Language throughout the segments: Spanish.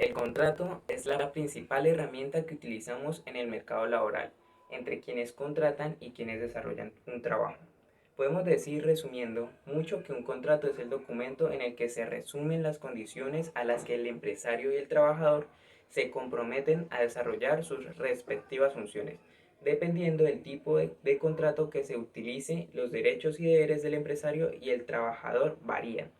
El contrato es la principal herramienta que utilizamos en el mercado laboral, entre quienes contratan y quienes desarrollan un trabajo. Podemos decir, resumiendo mucho, que un contrato es el documento en el que se resumen las condiciones a las que el empresario y el trabajador se comprometen a desarrollar sus respectivas funciones. Dependiendo del tipo de contrato que se utilice, los derechos y deberes del empresario y el trabajador varían.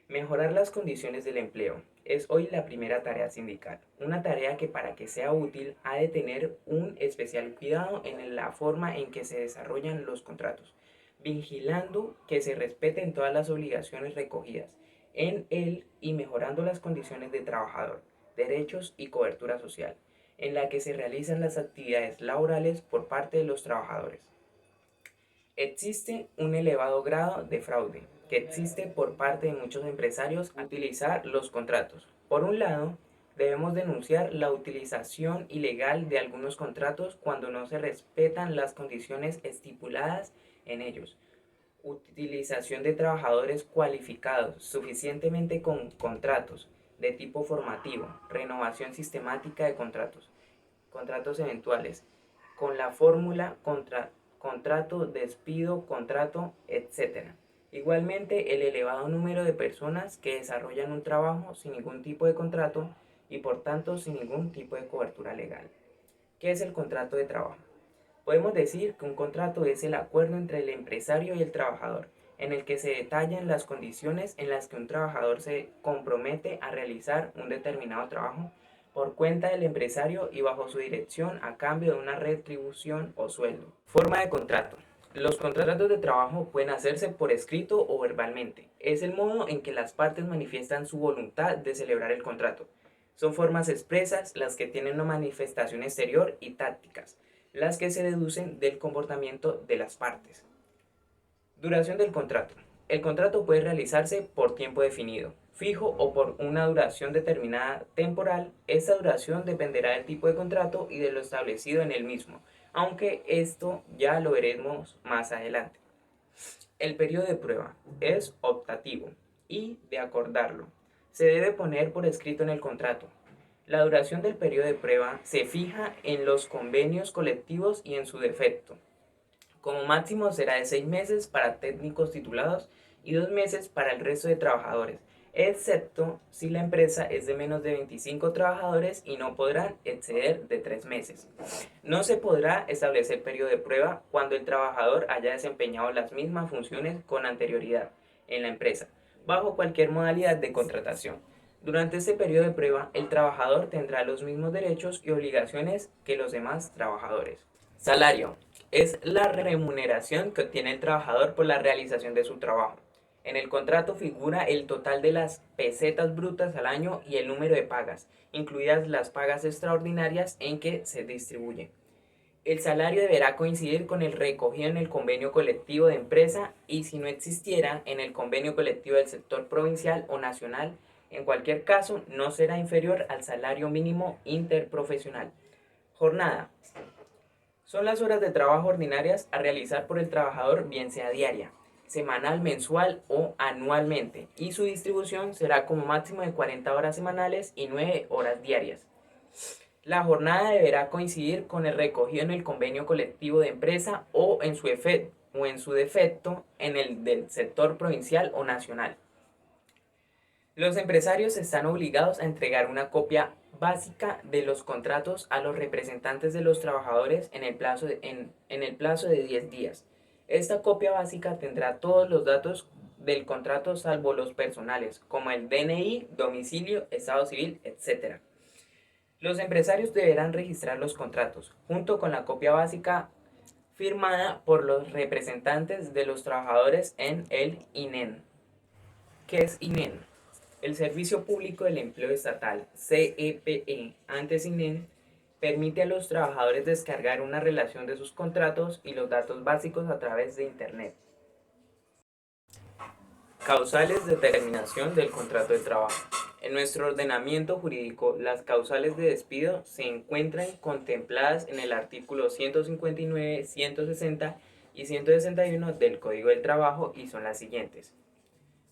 Mejorar las condiciones del empleo es hoy la primera tarea sindical, una tarea que para que sea útil ha de tener un especial cuidado en la forma en que se desarrollan los contratos, vigilando que se respeten todas las obligaciones recogidas en él y mejorando las condiciones de trabajador, derechos y cobertura social, en la que se realizan las actividades laborales por parte de los trabajadores. Existe un elevado grado de fraude que existe por parte de muchos empresarios al utilizar los contratos. Por un lado, debemos denunciar la utilización ilegal de algunos contratos cuando no se respetan las condiciones estipuladas en ellos. Utilización de trabajadores cualificados suficientemente con contratos de tipo formativo, renovación sistemática de contratos eventuales, con la fórmula contrato, despido, contrato, etc. Igualmente, el elevado número de personas que desarrollan un trabajo sin ningún tipo de contrato y por tanto sin ningún tipo de cobertura legal. ¿Qué es el contrato de trabajo? Podemos decir que un contrato es el acuerdo entre el empresario y el trabajador, en el que se detallan las condiciones en las que un trabajador se compromete a realizar un determinado trabajo por cuenta del empresario y bajo su dirección a cambio de una retribución o sueldo. Forma de contrato. Los contratos de trabajo pueden hacerse por escrito o verbalmente. Es el modo en que las partes manifiestan su voluntad de celebrar el contrato. Son formas expresas las que tienen una manifestación exterior y tácticas, las que se deducen del comportamiento de las partes. Duración del contrato. El contrato puede realizarse por tiempo definido, fijo o por una duración determinada temporal. Esta duración dependerá del tipo de contrato y de lo establecido en el mismo, aunque esto ya lo veremos más adelante. El periodo de prueba es optativo y, de acordarlo, se debe poner por escrito en el contrato. La duración del periodo de prueba se fija en los convenios colectivos y en su defecto. Como máximo será de 6 meses para técnicos titulados y 2 meses para el resto de trabajadores, excepto si la empresa es de menos de 25 trabajadores y no podrán exceder de 3 meses. No se podrá establecer periodo de prueba cuando el trabajador haya desempeñado las mismas funciones con anterioridad en la empresa, bajo cualquier modalidad de contratación. Durante este periodo de prueba, el trabajador tendrá los mismos derechos y obligaciones que los demás trabajadores. Salario es la remuneración que obtiene el trabajador por la realización de su trabajo. En el contrato figura el total de las pesetas brutas al año y el número de pagas, incluidas las pagas extraordinarias en que se distribuye. El salario deberá coincidir con el recogido en el convenio colectivo de empresa y, si no existiera, en el convenio colectivo del sector provincial o nacional. En cualquier caso, no será inferior al salario mínimo interprofesional. Jornada. Son las horas de trabajo ordinarias a realizar por el trabajador, bien sea diaria, semanal, mensual o anualmente, y su distribución será como máximo de 40 horas semanales y 9 horas diarias. La jornada deberá coincidir con el recogido en el convenio colectivo de empresa o en su defecto en el del sector provincial o nacional. Los empresarios están obligados a entregar una copia básica de los contratos a los representantes de los trabajadores en el plazo de 10 días. Esta copia básica tendrá todos los datos del contrato salvo los personales, como el DNI, domicilio, estado civil, etc. Los empresarios deberán registrar los contratos, junto con la copia básica firmada por los representantes de los trabajadores en el INEN. ¿Qué es INEN? El Servicio Público del Empleo Estatal, CEPE, antes INEN, permite a los trabajadores descargar una relación de sus contratos y los datos básicos a través de Internet. Causales de terminación del contrato de trabajo. En nuestro ordenamiento jurídico, las causales de despido se encuentran contempladas en el artículo 159, 160 y 161 del Código del Trabajo y son las siguientes.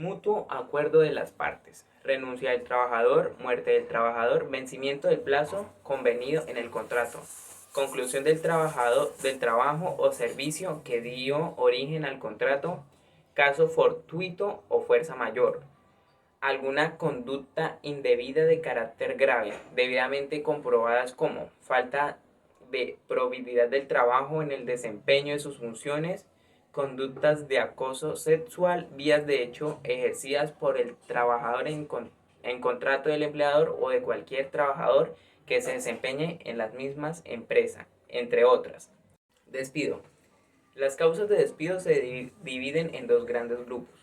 Mutuo acuerdo de las partes. Renuncia del trabajador, muerte del trabajador, vencimiento del plazo convenido en el contrato. Conclusión del trabajador del trabajo o servicio que dio origen al contrato. Caso fortuito o fuerza mayor. Alguna conducta indebida de carácter grave, debidamente comprobadas como falta de probidad del trabajo en el desempeño de sus funciones, conductas de acoso sexual, vías de hecho ejercidas por el trabajador en contrato del empleador o de cualquier trabajador que se desempeñe en las mismas empresas, entre otras. Despido. Las causas de despido se dividen en dos grandes grupos.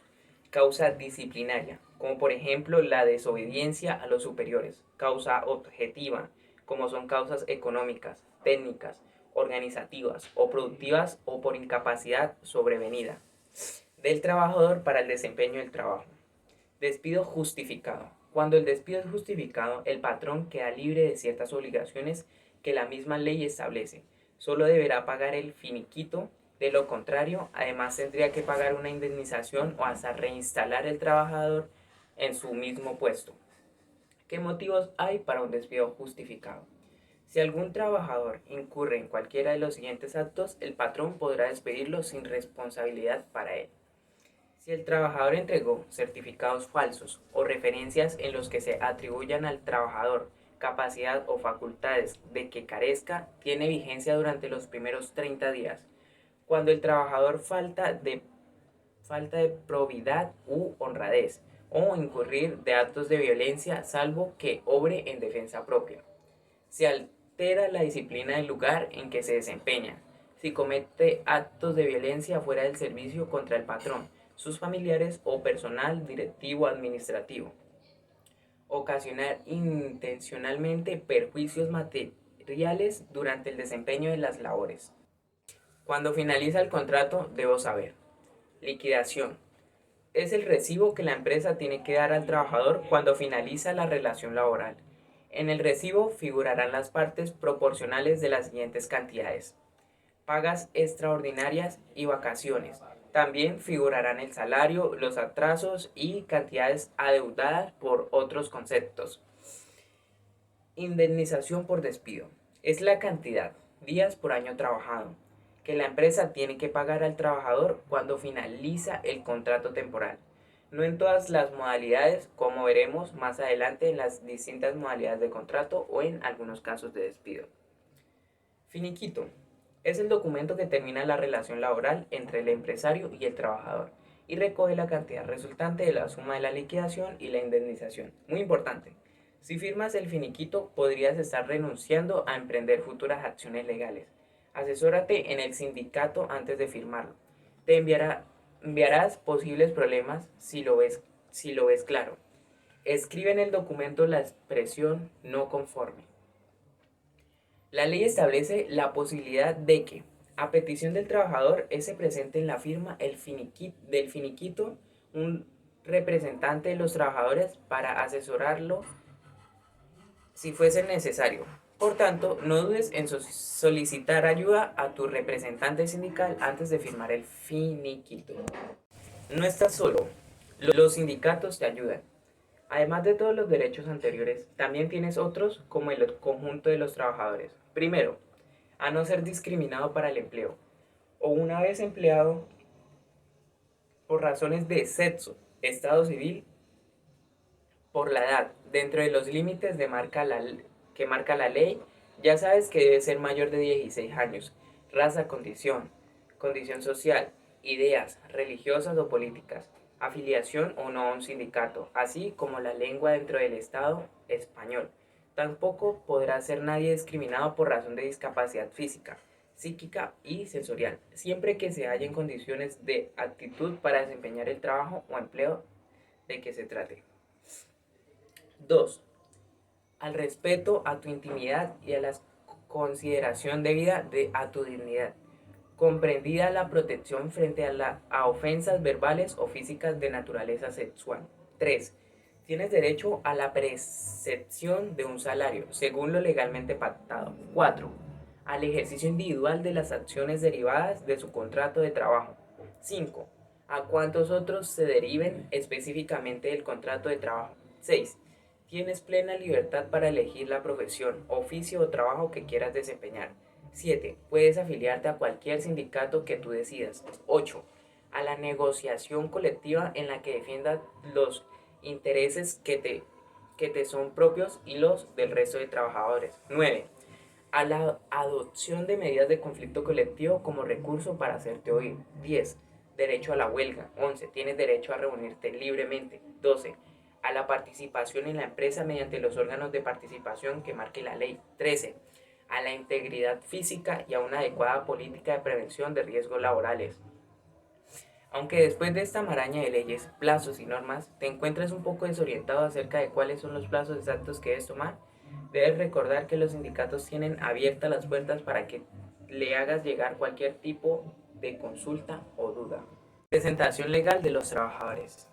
Causa disciplinaria, como por ejemplo la desobediencia a los superiores. Causa objetiva, como son causas económicas, técnicas, organizativas o productivas o por incapacidad sobrevenida del trabajador para el desempeño del trabajo. Despido justificado. Cuando el despido es justificado, el patrón queda libre de ciertas obligaciones que la misma ley establece. Solo deberá pagar el finiquito. De lo contrario, además tendría que pagar una indemnización o hasta reinstalar el trabajador en su mismo puesto. ¿Qué motivos hay para un despido justificado? Si algún trabajador incurre en cualquiera de los siguientes actos, el patrón podrá despedirlo sin responsabilidad para él. Si el trabajador entregó certificados falsos o referencias en los que se atribuyan al trabajador capacidad o facultades de que carezca, tiene vigencia durante los primeros 30 días. Cuando el trabajador falta de probidad u honradez o incurrir de actos de violencia salvo que obre en defensa propia. Se altera la disciplina del lugar en que se desempeña. Si comete actos de violencia fuera del servicio contra el patrón, sus familiares o personal directivo administrativo. Ocasionar intencionalmente perjuicios materiales durante el desempeño de las labores. Cuando finaliza el contrato, debo saber. Liquidación. Es el recibo que la empresa tiene que dar al trabajador cuando finaliza la relación laboral. En el recibo figurarán las partes proporcionales de las siguientes cantidades: pagas extraordinarias y vacaciones. También figurarán el salario, los atrasos y cantidades adeudadas por otros conceptos. Indemnización por despido. Es la cantidad, días por año trabajado, que la empresa tiene que pagar al trabajador cuando finaliza el contrato temporal. No en todas las modalidades, como veremos más adelante en las distintas modalidades de contrato o en algunos casos de despido. Finiquito. Es el documento que termina la relación laboral entre el empresario y el trabajador y recoge la cantidad resultante de la suma de la liquidación y la indemnización. Muy importante. Si firmas el finiquito, podrías estar renunciando a emprender futuras acciones legales. Asesórate en el sindicato antes de firmarlo. Te enviarás posibles problemas si lo ves claro. Escribe en el documento la expresión no conforme. La ley establece la posibilidad de que, a petición del trabajador, se presente en la firma del finiquito un representante de los trabajadores para asesorarlo si fuese necesario. Por tanto, no dudes en solicitar ayuda a tu representante sindical antes de firmar el finiquito. No estás solo, los sindicatos te ayudan. Además de todos los derechos anteriores, también tienes otros como el conjunto de los trabajadores. Primero, a no ser discriminado para el empleo, o una vez empleado por razones de sexo, estado civil, por la edad, dentro de los límites que marca la ley. Ya sabes que debe ser mayor de 16 años, raza, condición social, ideas religiosas o políticas, afiliación o no a un sindicato, así como la lengua dentro del Estado español. Tampoco podrá ser nadie discriminado por razón de discapacidad física, psíquica y sensorial, siempre que se halla en condiciones de aptitud para desempeñar el trabajo o empleo de que se trate. 2. Al respeto a tu intimidad y a la consideración debida a tu dignidad, comprendida la protección frente a ofensas verbales o físicas de naturaleza sexual. 3. Tienes derecho a la percepción de un salario, según lo legalmente pactado. 4. Al ejercicio individual de las acciones derivadas de su contrato de trabajo. 5. a cuántos otros se deriven específicamente del contrato de trabajo. 6. Tienes plena libertad para elegir la profesión, oficio o trabajo que quieras desempeñar. 7. Puedes afiliarte a cualquier sindicato que tú decidas. 8. A la negociación colectiva en la que defiendas los intereses que te son propios y los del resto de trabajadores. 9. A la adopción de medidas de conflicto colectivo como recurso para hacerte oír. 10. Derecho a la huelga. 11. Tienes derecho a reunirte libremente. 12. A la participación en la empresa mediante los órganos de participación que marque la ley. 13. A la integridad física y a una adecuada política de prevención de riesgos laborales. Aunque después de esta maraña de leyes, plazos y normas, te encuentres un poco desorientado acerca de cuáles son los plazos exactos que debes tomar, debes recordar que los sindicatos tienen abiertas las puertas para que le hagas llegar cualquier tipo de consulta o duda. Presentación legal de los trabajadores.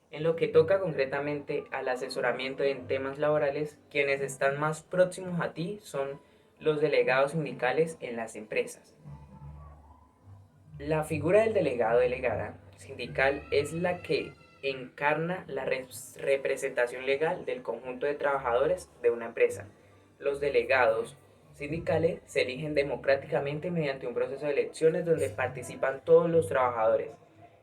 En lo que toca concretamente al asesoramiento en temas laborales, quienes están más próximos a ti son los delegados sindicales en las empresas. La figura del delegado o delegada sindical es la que encarna la representación legal del conjunto de trabajadores de una empresa. Los delegados sindicales se eligen democráticamente mediante un proceso de elecciones donde participan todos los trabajadores.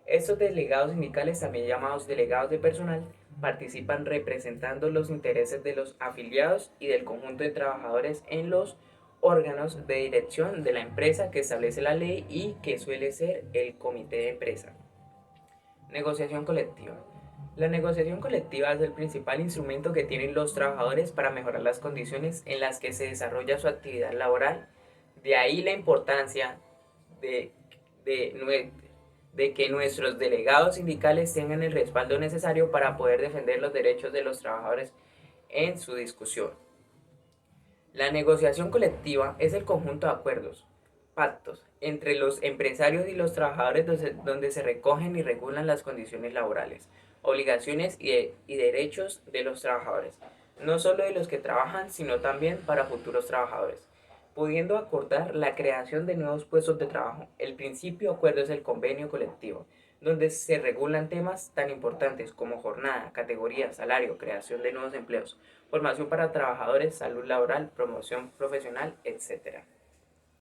Estos delegados sindicales, también llamados delegados de personal, participan representando los intereses de los afiliados y del conjunto de trabajadores en los órganos de dirección de la empresa que establece la ley y que suele ser el comité de empresa. Negociación colectiva. La negociación colectiva es el principal instrumento que tienen los trabajadores para mejorar las condiciones en las que se desarrolla su actividad laboral. De ahí la importancia de, de, de que nuestros delegados sindicales tengan el respaldo necesario para poder defender los derechos de los trabajadores en su discusión. La negociación colectiva es el conjunto de acuerdos, pactos, entre los empresarios y los trabajadores donde se recogen y regulan las condiciones laborales, obligaciones y derechos de los trabajadores, no solo de los que trabajan, sino también para futuros trabajadores, pudiendo acordar la creación de nuevos puestos de trabajo. El principio acuerdo es el convenio colectivo, donde se regulan temas tan importantes como jornada, categoría, salario, creación de nuevos empleos, formación para trabajadores, salud laboral, promoción profesional, etc.